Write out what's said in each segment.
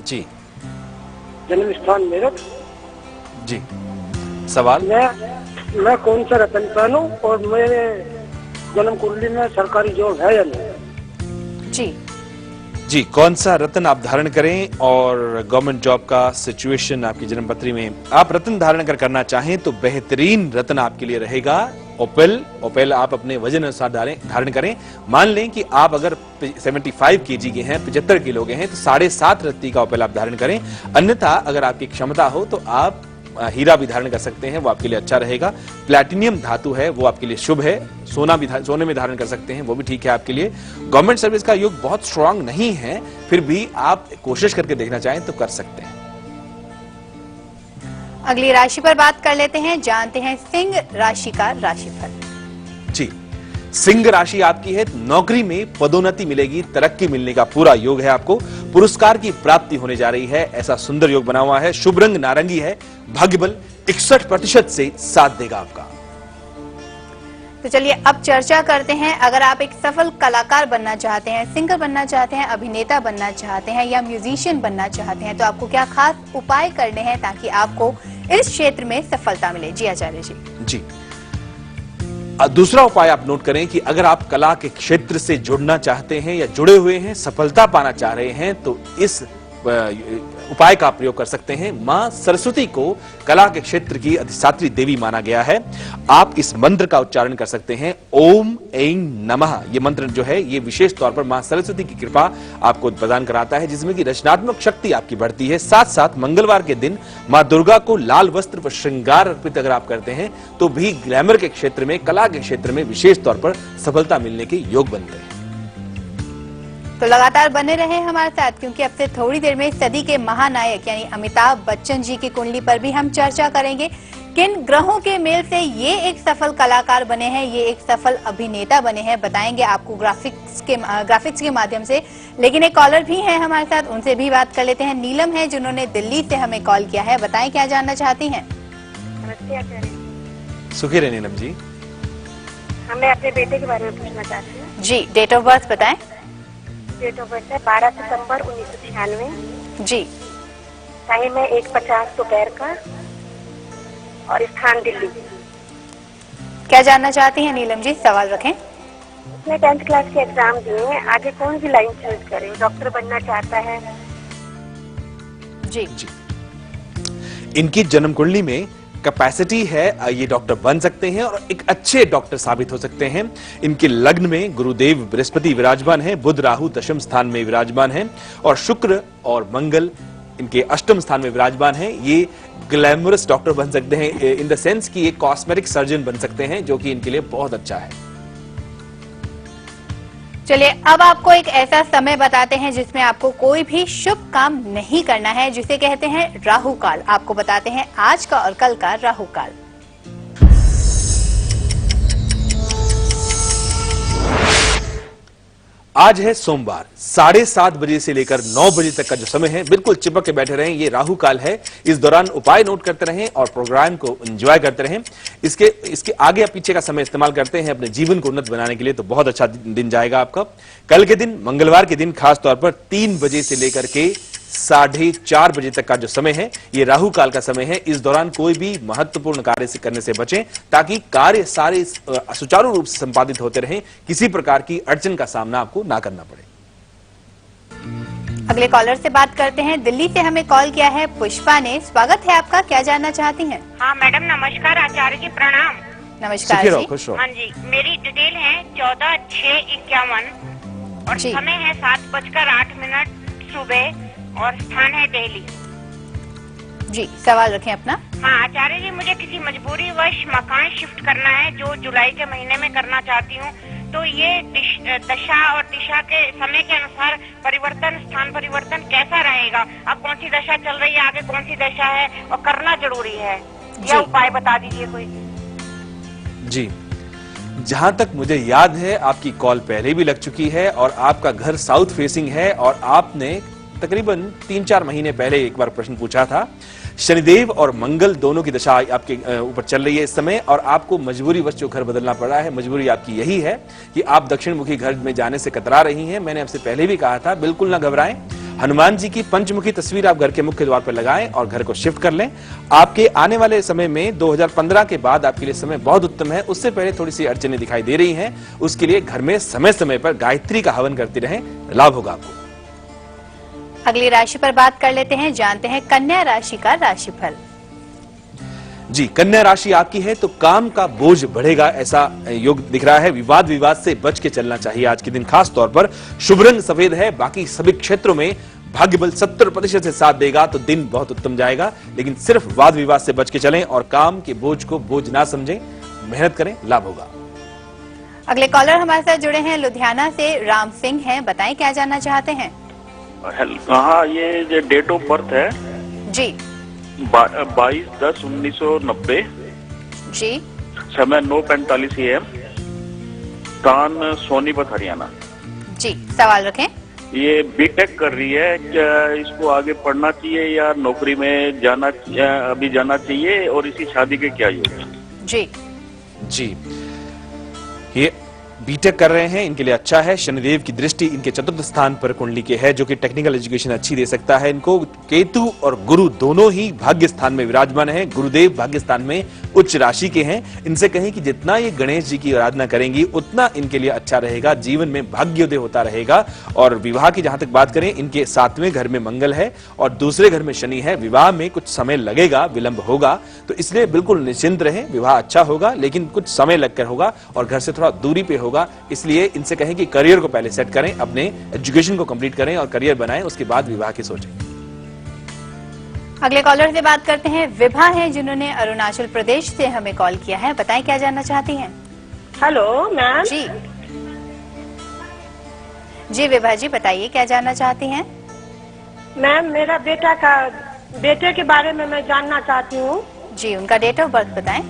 जी। जन्म स्थान मेरठ। जी, सवाल। मैं कौन सा रतन पहनूं और मेरे जन्म कुंडली में सरकारी जॉब है या नहीं? जी जी, कौन सा रत्न आप धारण करें और गवर्नमेंट जॉब का सिचुएशन आपकी जन्मपत्री में आप रत्न धारण अगर करना चाहें तो बेहतरीन रत्न आपके लिए रहेगा ओपेल। ओपेल आप अपने वजन अनुसार धारण करें। मान लें कि आप अगर 75 केजी के हैं, 75 किलो के हैं, तो 7.5 रत्ती का ओपेल आप धारण करें। अन्यथा अगर आपकी क्षमता हो तो आप हीरा भी धारण कर सकते हैं, वो आपके लिए अच्छा रहेगा। प्लैटिनियम धातु है, वो आपके लिए शुभ है। सोने में धारण कर सकते हैं, वो भी ठीक है आपके लिए। गवर्नमेंट सर्विस का योग बहुत स्ट्रांग नहीं है, फिर भी आप कोशिश करके देखना चाहें तो कर सकते हैं। अगली राशि पर बात कर लेते हैं, जानते हैं सिंह राशि का राशिफल। जी, सिंह राशि आपकी है। नौकरी में पदोन्नति मिलेगी, तरक्की मिलने का पूरा योग है आपको। पुरस्कार की प्राप्ति होने जा रही है, ऐसा सुंदर योग बना हुआ है। शुभ रंग नारंगी है। भाग्य बल 61% से साथ देगा आपका। तो चलिए अब चर्चा करते हैं, अगर आप एक सफल कलाकार बनना चाहते हैं, सिंगर बनना चाहते हैं, अभिनेता बनना चाहते हैं या म्यूजिशियन बनना चाहते हैं, तो आपको क्या खास उपाय करने हैं ताकि आपको इस क्षेत्र में सफलता मिले? जी आचार्य जी। जी, दूसरा उपाय आप नोट करें कि अगर आप कला के क्षेत्र से जुड़ना चाहते हैं या जुड़े हुए हैं, सफलता पाना चाह रहे हैं, तो इस उपाय का प्रयोग कर सकते हैं। मां सरस्वती को कला के क्षेत्र की अधिष्ठात्री देवी माना गया है। आप इस मंत्र का उच्चारण कर सकते हैं, ओम ऐं नमः। ये मंत्र जो है ये विशेष तौर पर मां सरस्वती की कृपा आपको प्रदान कराता है, जिसमें कि रचनात्मक शक्ति आपकी बढ़ती है। साथ साथ मंगलवार के दिन मां दुर्गा को लाल वस्त्र पर श्रृंगार अर्पित अगर आप करते हैं तो भी ग्लैमर के क्षेत्र में, कला के क्षेत्र में विशेष तौर पर सफलता मिलने के योग बनते हैं। तो लगातार बने रहे हमारे साथ, क्योंकि अब से थोड़ी देर में सदी के महानायक यानी अमिताभ बच्चन जी की कुंडली पर भी हम चर्चा करेंगे। किन ग्रहों के मेल से ये एक सफल कलाकार बने हैं, ये एक सफल अभिनेता बने हैं, बताएंगे आपको ग्राफिक्स के माध्यम से। लेकिन एक कॉलर भी है हमारे साथ, उनसे भी बात कर लेते हैं। नीलम है जिन्होंने दिल्ली से हमें कॉल किया है, बताएं क्या जानना चाहती हैं? नमस्ते आचार्य। सुखी रहे नीलम जी। हमें अपने बेटे के बारे में पूछना चाहते हैं। जी, डेट ऑफ बर्थ बताएं। डेट ऑफ बर्थ है 12 सितंबर 1996। जी, टाइम है 1:50 दोपहर का और स्थान दिल्ली। क्या जानना चाहती हैं नीलम जी? सवाल रखें। उसने 10th क्लास के एग्जाम दिए हैं, आगे कौन सी लाइन चूज करे? डॉक्टर बनना चाहता है। जी, इनकी जन्म कुंडली में कैपेसिटी है, ये डॉक्टर बन सकते हैं और एक अच्छे डॉक्टर साबित हो सकते हैं। इनके लग्न में गुरुदेव बृहस्पति विराजमान है, बुध राहु दशम स्थान में विराजमान है और शुक्र और मंगल इनके अष्टम स्थान में विराजमान है। ये ग्लैमरस डॉक्टर बन सकते हैं, इन द सेंस कि ये कॉस्मेटिक सर्जन बन सकते हैं, जो कि इनके लिए बहुत अच्छा है। चलिए अब आपको एक ऐसा समय बताते हैं जिसमें आपको कोई भी शुभ काम नहीं करना है, जिसे कहते हैं राहु काल। आपको बताते हैं आज का और कल का राहु काल। आज है सोमवार, 7:30 बजे से लेकर 9 बजे तक का जो समय है, बिल्कुल चिपक के बैठे रहें, ये राहु काल है। इस दौरान उपाय नोट करते रहें और प्रोग्राम को एंजॉय करते रहें। इसके आगे या पीछे का समय इस्तेमाल करते हैं अपने जीवन को उन्नत बनाने के लिए, तो बहुत अच्छा दिन जाएगा आपका। कल के दिन, मंगलवार के दिन, खास तौर पर 3 बजे से लेकर के 4:30 बजे तक का जो समय है, ये राहु काल का समय है। इस दौरान कोई भी महत्वपूर्ण कार्य से करने से बचें, ताकि कार्य सारे सुचारू रूप से संपादित होते रहें, किसी प्रकार की अड़चन का सामना आपको ना करना पड़े। अगले कॉलर से बात करते हैं। दिल्ली से हमें कॉल किया है पुष्पा ने, स्वागत है आपका, क्या जानना चाहती हैं? हाँ मैडम नमस्कार, आचार्य जी प्रणाम। नमस्कार जी। खुश रहो। हाँ जी, मेरी डिटेल है 14/6/51 और जी। समय है 7:08 सुबह और स्थान है दिल्ली। जी, सवाल रखें अपना। हाँ आचार्य जी, मुझे किसी मजबूरी वश मकान शिफ्ट करना है, जो जुलाई के महीने में करना चाहती हूँ। तो ये दशा और दिशा के समय के अनुसार परिवर्तन, स्थान परिवर्तन कैसा रहेगा? अब कौन सी दशा चल रही है, आगे कौन सी दशा है और करना जरूरी है, यह उपाय बता दीजिए कोई। जी, जहां तक मुझे याद है आपकी कॉल पहले भी लग चुकी है और आपका घर साउथ फेसिंग है और आपने तकरीबन 3-4 महीने पहले एक बार प्रश्न पूछा था। शनिदेव और मंगल दोनों की दशा आपके ऊपर चल रही है इस समय और आपको मजबूरी वश जो घर बदलना पड़ रहा है, मजबूरी आपकी यही है कि आप दक्षिण मुखी घर में जाने से कतरा रही हैं। मैंने आपसे पहले भी कहा था, बिल्कुल ना घबराएं। हनुमान जी की पंचमुखी तस्वीर आप घर के मुख्य द्वार पर लगाएं और घर को शिफ्ट कर लें। आपके आने वाले समय में 2015 के बाद आपके लिए समय बहुत उत्तम है। उससे पहले थोड़ी सी अड़चनें दिखाई दे रही हैं, उसके लिए घर में समय समय पर गायत्री का हवन करते रहें, लाभ होगा आपको। अगली राशि पर बात कर लेते हैं, जानते हैं कन्या राशि का राशिफल। जी, कन्या राशि आपकी है तो काम का बोझ बढ़ेगा, ऐसा योग दिख रहा है। विवाद विवाद से बच के चलना चाहिए आज के दिन। खास तौर पर शुभ रंग सफेद है। बाकी सभी क्षेत्रों में भाग्य बल 70% से साथ देगा तो दिन बहुत उत्तम जाएगा। लेकिन सिर्फ वाद विवाद से बच के चलें और काम के बोझ को बोझ ना समझें, मेहनत करें, लाभ होगा। अगले कॉलर हमारे साथ जुड़े हैं, लुधियाना से राम सिंह हैं, बताएं क्या जानना चाहते हैं। हाँ, ये डेट ऑफ बर्थ है जी 22/10/1990, जी, समय 9:45 AM, स्थान सोनीपत हरियाणा। जी, सवाल रखें। ये बीटेक कर रही है, क्या इसको आगे पढ़ना चाहिए या नौकरी में जाना अभी जाना चाहिए, और इसी शादी के क्या योग है? जी जी, ये बीटेक कर रहे हैं, इनके लिए अच्छा है। शनिदेव की दृष्टि इनके चतुर्थ स्थान पर कुंडली के है, जो कि टेक्निकल एजुकेशन अच्छी दे सकता है इनको। केतु और गुरु दोनों ही भाग्य स्थान में विराजमान है। गुरुदेव भाग्य स्थान में उच्च राशि के हैं। इनसे कहें कि जितना ये गणेश जी की आराधना करेंगी उतना इनके लिए अच्छा रहेगा, जीवन में भाग्योदय होता रहेगा। और विवाह की जहां तक बात करें, इनके 7वें घर में मंगल है और दूसरे घर में शनि है। विवाह में कुछ समय लगेगा, विलंब होगा, तो इसलिए बिल्कुल निश्चिंत रहें। विवाह अच्छा होगा लेकिन कुछ समय लगकर होगा और घर से थोड़ा दूरी पे होगा। इसलिए इनसे कहें कि करियर को पहले सेट करें, अपने एजुकेशन को कंप्लीट करें और करियर बनाएं, उसके बाद विवाह की सोचें। अगले कॉलर से बात करते हैं, विभा है जिन्होंने अरुणाचल प्रदेश से हमें कॉल किया है, बताएं क्या जानना चाहती हैं। Hello ma'am. जी जी विभा जी, बताइए क्या जानना चाहती हैं। मैम, मेरा बेटे के बारे में मैं जानना चाहती हूँ। जी, उनका डेट ऑफ बर्थ बताएं।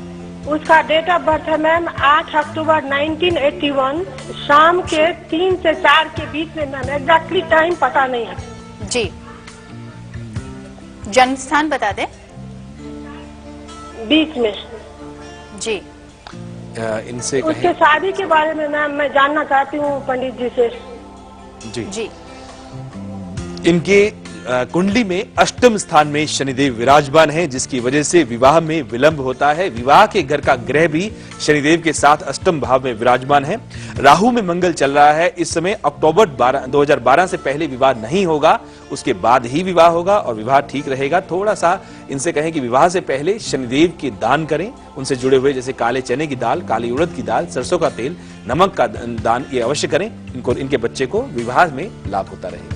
उसका डेट ऑफ बर्थ है मैम 8 अक्टूबर 1981, शाम के 3 से 4 के बीच में। मैम एग्जैक्टली टाइम पता नहीं है। जी, जन्म स्थान बता दें। बीच में। जी, इनसे उसके शादी के बारे में मैम मैं जानना चाहती हूँ पंडित जी से। जी जी, इनके कुंडली में अष्टम स्थान में शनिदेव विराजमान है, जिसकी वजह से विवाह में विलंब होता है। विवाह के घर का ग्रह भी शनिदेव के साथ अष्टम भाव में विराजमान है। राहु में मंगल चल रहा है इस समय। अक्टूबर 2012 से पहले विवाह नहीं होगा, उसके बाद ही विवाह होगा और विवाह ठीक रहेगा। थोड़ा सा इनसे कहें कि विवाह से पहले शनिदेव के दान करें, उनसे जुड़े हुए जैसे काले चने की दाल, काली उड़द की दाल, सरसों का तेल, नमक का दान, ये अवश्य करें। इनके बच्चे को विवाह में लाभ होता रहेगा।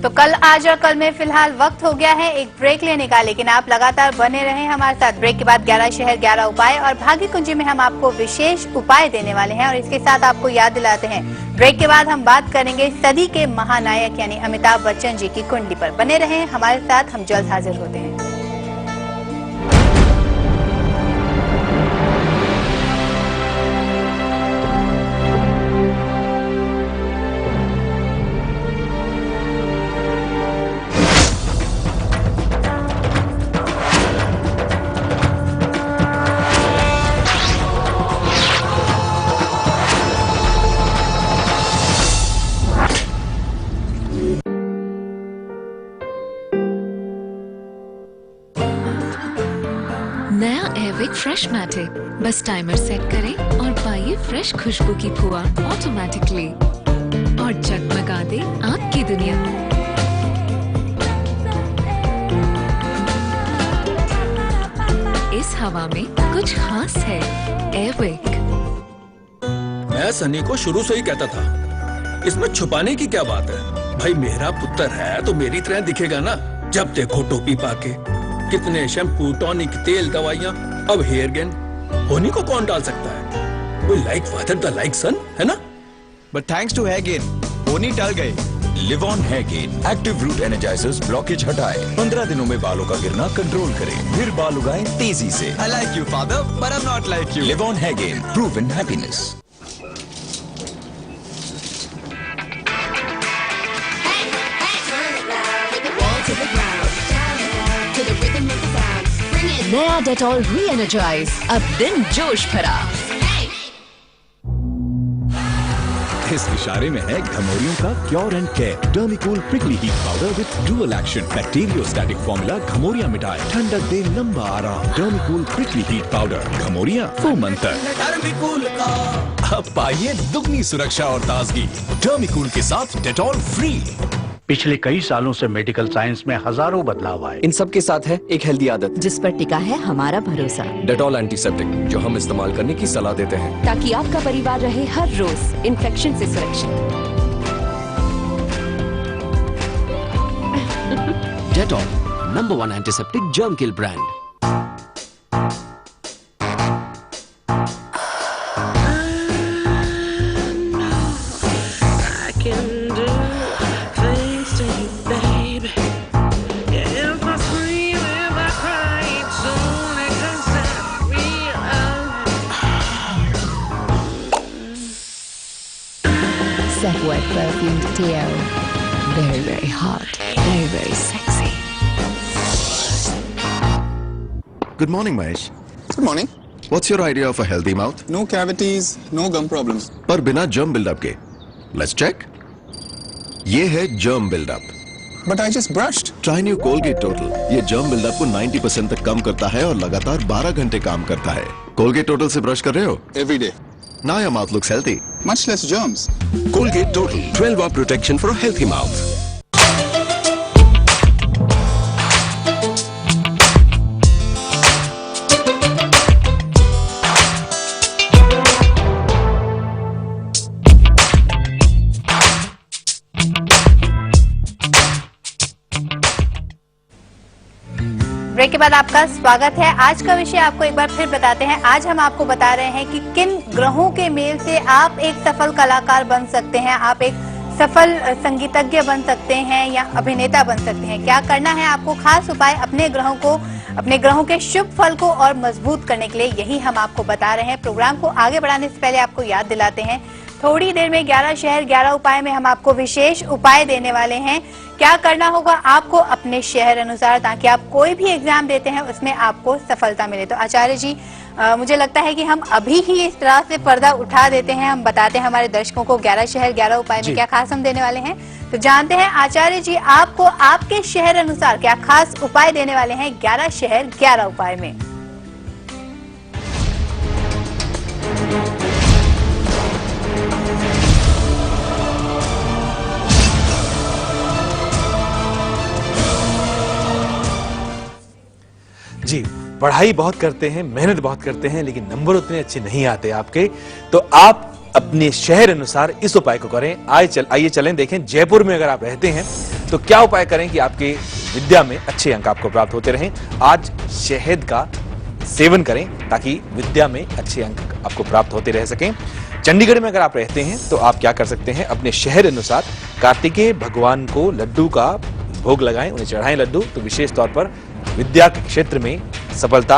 तो कल, आज और कल में फिलहाल वक्त हो गया है एक ब्रेक लेने का, लेकिन आप लगातार बने रहें हमारे साथ। ब्रेक के बाद 11 शहर 11 उपाय और भाग्य कुंजी में हम आपको विशेष उपाय देने वाले हैं और इसके साथ आपको याद दिलाते हैं, ब्रेक के बाद हम बात करेंगे सदी के महानायक यानी अमिताभ बच्चन जी की कुंडली पर। बने रहें हमारे साथ, हम जल्द हाजिर होते हैं। नया एयरविक फ्रेश मैटिक, बस टाइमर सेट करें और पाइए फ्रेश खुशबू की फुहार ऑटोमेटिकली और जगमगा दे आपकी दुनिया। इस हवा में कुछ खास है। एयरविक। मैं सनी को शुरू से ही कहता था, इसमें छुपाने की क्या बात है। भाई मेरा पुत्र है तो मेरी तरह दिखेगा ना। जब देखो टोपी पाके, कितने शैम्पू, टॉनिक, तेल, दवाइयाँ, अब हेयर गेन। होनी को कौन डाल सकता है? कोई like father the like son, है ना? But thanks to Hair Gain होनी टल गई। Livon Hair Gain active root energisers blockage हटाए, 15 दिनों में बालों का गिरना कंट्रोल करे, फिर बाल उगाए तेजी से। I like you father but I am not like you. Livon Hair Gain, proven happiness. नया डेटॉल री एनर्जाइज, अब दिन जोश भरा। इस इशारे में है घमौरियों का cure and care. Dermicool prickly heat powder with dual action. Bacteriostatic formula घमौरियां मिटाए, ठंडक दे लंबा आराम। डर्मिकूल प्रिकली हीट पाउडर, घमौरियां फूमन तक। डर्मिकूल का अब पाइए दुगनी सुरक्षा और ताजगी डर्मिकूल के साथ डेटॉल फ्री। पिछले कई सालों से मेडिकल साइंस में हजारों बदलाव आए। इन सब के साथ है एक हेल्दी आदत जिस पर टिका है हमारा भरोसा। डेटॉल एंटीसेप्टिक, जो हम इस्तेमाल करने की सलाह देते हैं ताकि आपका परिवार रहे हर रोज इन्फेक्शन से सुरक्षित। Dettol, number 1 antiseptic germ kill brand. Wet perfumed Deo. Very, very hot. Very, very sexy. Good morning, Mahesh. Good morning. What's your idea of a healthy mouth? No cavities, no gum problems. पर बिना germ buildup के. Let's check. ये है germ buildup. But I just brushed. Try new Colgate Total. ये germ buildup को 90% तक कम करता है और लगातार 12 घंटे काम करता है। Colgate Total से ब्रश कर रहे हो? Every day. Now your mouth looks healthy. Much less germs. Colgate Total, 12-hour protection for a healthy mouth. Break के बाद आपका स्वागत है। आज का विषय आपको एक बार फिर बताते हैं। आज हम आपको बता रहे हैं कि किन ग्रहों के मेल से आप एक सफल कलाकार बन सकते हैं, आप एक सफल संगीतज्ञ बन सकते हैं या अभिनेता बन सकते हैं। क्या करना है आपको, खास उपाय अपने ग्रहों के शुभ फल को और मजबूत करने के लिए, यही हम आपको बता रहे हैं। प्रोग्राम को आगे बढ़ाने से पहले आपको याद दिलाते हैं, थोड़ी देर में 11 शहर 11 उपाय में हम आपको विशेष उपाय देने वाले हैं। क्या करना होगा आपको अपने शहर अनुसार, ताकि आप कोई भी एग्जाम देते हैं उसमें आपको सफलता मिले। तो आचार्य जी, मुझे लगता है कि हम अभी ही इस तरह से पर्दा उठा देते हैं, हम बताते हैं हमारे दर्शकों को 11 शहर 11 उपाय में क्या खास हम देने वाले हैं। तो जानते हैं आचार्य जी आपको आपके शहर अनुसार क्या खास उपाय देने वाले हैं 11 शहर 11 उपाय में। जी, पढ़ाई बहुत करते हैं, मेहनत बहुत करते हैं, लेकिन नंबर उतने अच्छे नहीं आते आपके, तो आप अपने शहर अनुसार इस उपाय को करें। आइए चलें देखें, जयपुर में अगर आप रहते हैं तो क्या उपाय करें कि आपके विद्या में अच्छे अंक आपको प्राप्त होते रहें। आज शहद का सेवन करें ताकि विद्या में अच्छे अंक आपको प्राप्त होते रह सकें। चंडीगढ़ में अगर आप रहते हैं तो आप क्या कर सकते हैं, अपने शहर अनुसार कार्तिकेय भगवान को लड्डू का भोग लगाएं, उन्हें चढ़ाएं लड्डू, तो विशेष तौर पर विद्या के क्षेत्र में सफलता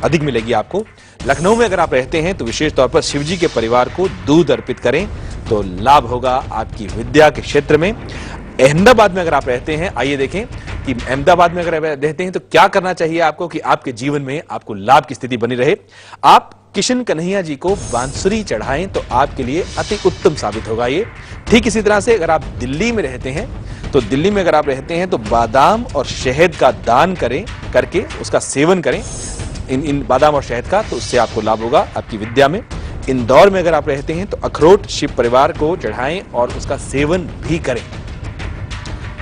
अधिक मिलेगी आपको। लखनऊ में अगर आप रहते हैं तो विशेष तौर पर शिवजी के परिवार को दूध अर्पित करें तो लाभ होगा आपकी विद्या के क्षेत्र में। अहमदाबाद में अगर आप रहते हैं, आइए देखें कि अहमदाबाद में अगर रहते हैं तो क्या करना चाहिए आपको कि आपके जीवन में आपको लाभ की स्थिति बनी रहे। आप किशन कन्हैया जी को बांसुरी चढ़ाएं तो आपके लिए अति उत्तम साबित होगा ये। ठीक इसी तरह से अगर आप दिल्ली में रहते हैं तो दिल्ली में अगर आप रहते हैं तो बादाम और शहद का दान करके उसका सेवन करें, इन बादाम और शहद का, तो उससे आपको लाभ होगा आपकी विद्या में। इंदौर में अगर आप रहते हैं तो अखरोट शिव परिवार को चढ़ाएं और उसका सेवन भी करें,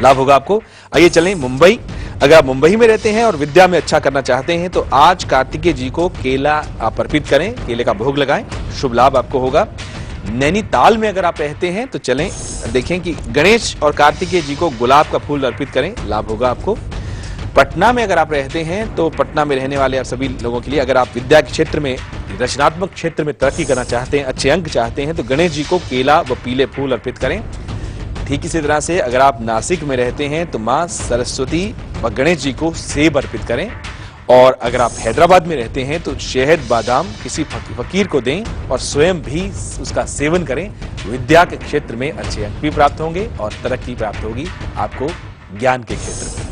लाभ होगा आपको। आइए चलें मुंबई, अगर आप मुंबई में रहते हैं और विद्या में अच्छा करना चाहते हैं तो आज कार्तिकेय जी को केला आप अर्पित करें, केले का भोग लगाएं, शुभ लाभ आपको होगा। नैनीताल में अगर आप रहते हैं तो चलें देखें कि गणेश और कार्तिकेय जी को गुलाब का फूल अर्पित करें, लाभ होगा आपको। पटना में अगर आप रहते हैं तो पटना में रहने वाले सभी लोगों के लिए, अगर आप विद्या के क्षेत्र में, रचनात्मक क्षेत्र में तरक्की करना चाहते हैं, अच्छे अंक चाहते हैं, तो गणेश जी को केला व पीले फूल अर्पित करें। ठीक इसी तरह से अगर आप नासिक में रहते हैं तो मां सरस्वती व गणेश जी को सेब अर्पित करें। और अगर आप हैदराबाद में रहते हैं तो शहद बादाम किसी फकीर को दें और स्वयं भी उसका सेवन करें। विद्या के क्षेत्र में अच्छे अंक भी प्राप्त होंगे और तरक्की प्राप्त होगी आपको ज्ञान के क्षेत्र में।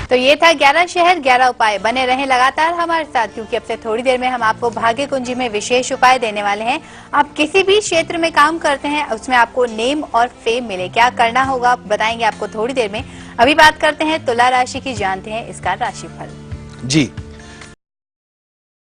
तो ये था 11 शहर 11 उपाय। बने रहें लगातार हमारे साथ, क्योंकि अब से थोड़ी देर में हम आपको भाग्य कुंजी में विशेष उपाय देने वाले हैं। आप किसी भी क्षेत्र में काम करते हैं, उसमें आपको नेम और फेम मिले, क्या करना होगा बताएंगे आपको थोड़ी देर में। अभी बात करते हैं तुला राशि की, जानते हैं इसका राशिफल। जी